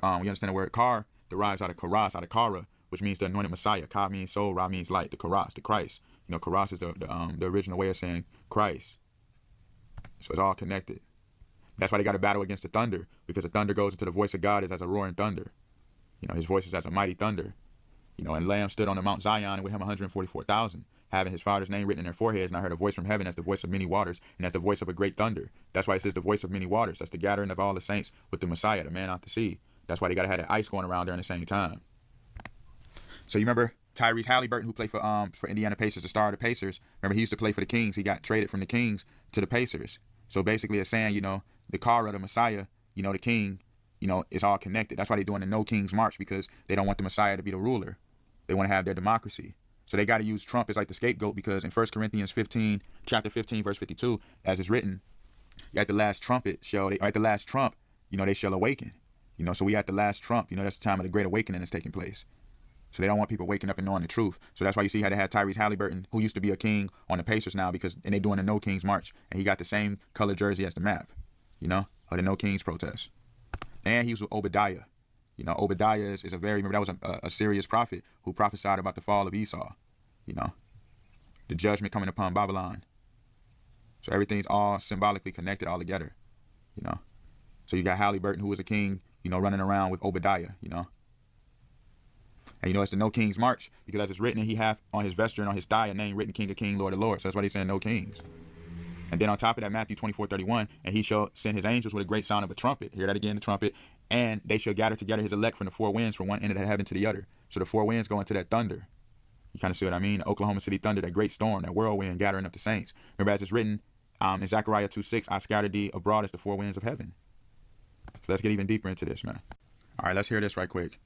we understand the word kar derives out of karas, out of kara, which means the anointed Messiah. Ka means soul, Ra means light, the karas, the Christ. You know, karas is the original way of saying Christ. So it's all connected. That's why they got to battle against the thunder, because the thunder goes into the voice of God as a roaring thunder. You know, his voice is as a mighty thunder. You know, and Lamb stood on the Mount Zion, and with him 144,000, having his father's name written in their foreheads. And I heard a voice from heaven as the voice of many waters, and as the voice of a great thunder. That's why it says the voice of many waters. That's the gathering of all the saints with the Messiah, the man out to sea. That's why they got to have that ice going around during the same time. So you remember Tyrese Halliburton, who played for Indiana Pacers, the star of the Pacers? Remember, he used to play for the Kings. He got traded from the Kings to the Pacers. So basically it's saying, you know, the car of the Messiah, you know, the king, you know, it's all connected. That's why they're doing the No King's March, because they don't want the Messiah to be the ruler. They want to have their democracy. So they got to use Trump as like the scapegoat, because in 1 Corinthians 15, chapter 15, verse 52, as it's written, at the last trumpet at the last trump, you know, they shall awaken. You know, so we at the last trump, you know, that's the time of the great awakening that's taking place. So they don't want people waking up and knowing the truth. So that's why you see how they had Tyrese Halliburton, who used to be a king on the Pacers now, and they're doing the No King's March. And he got the same color jersey as the map, you know, of the No King's protest. And he was with Obadiah. You know, Obadiah is remember, that was a serious prophet who prophesied about the fall of Esau, you know, the judgment coming upon Babylon. So everything's all symbolically connected all together, you know. So you got Halliburton, who was a king, you know, running around with Obadiah, you know. And you know, it's the No King's March, because as it's written, he hath on his vesture and on his thigh a name written, King of Kings, Lord of Lords. So that's why he's saying no kings. And then on top of that, Matthew 24:31, and he shall send his angels with a great sound of a trumpet. Hear that again, the trumpet. And they shall gather together his elect from the four winds, from one end of the heaven to the other. So the four winds go into that thunder. You kind of see what I mean? The Oklahoma City thunder, that great storm, that whirlwind gathering up the saints. Remember, as it's written in Zechariah 2:6, I scattered thee abroad as the four winds of heaven. So let's get even deeper into this, man. All right, let's hear this right quick.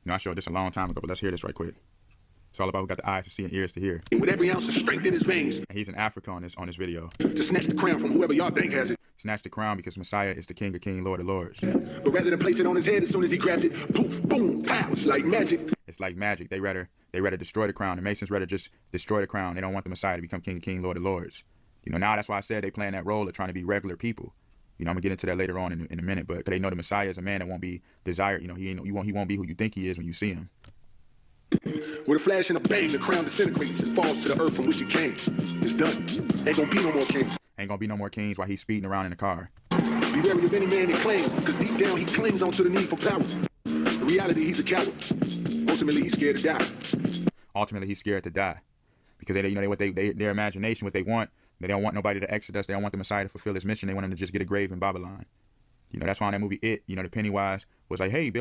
You know, I showed this a long time ago, but let's hear this right quick. It's all about who got the eyes to see and ears to hear. With every ounce of strength in his veins. And he's in Africa on this video. To snatch the crown from whoever y'all think has it. Snatch the crown because Messiah is the King of Kings, Lord of Lords. But rather than place it on his head, as soon as he grabs it, poof, boom, pow, it's like magic. It's like magic. They rather destroy the crown. The Masons rather just destroy the crown. They don't want the Messiah to become King of Kings, Lord of Lords. You know, now that's why I said they playing that role of trying to be regular people. You know, I'm gonna get into that later on in a minute, but 'cause they know the Messiah is a man that won't be desired. You know, he won't be who you think he is when you see him. With a flash and a bang, the crown disintegrates and falls to the earth from which it came. It's done. Ain't gonna be no more kings. Ain't gonna be no more kings while he's speeding around in the car. Be wary of any man that claims, because deep down he clings onto the need for power. In reality, he's a coward. Ultimately, he's scared to die. Ultimately, he's scared to die, because their imagination, what they want. They don't want nobody to exodus. They don't want the Messiah to fulfill his mission. They want him to just get a grave in Babylon. You know, that's why in that movie, the Pennywise was like, hey, Bill.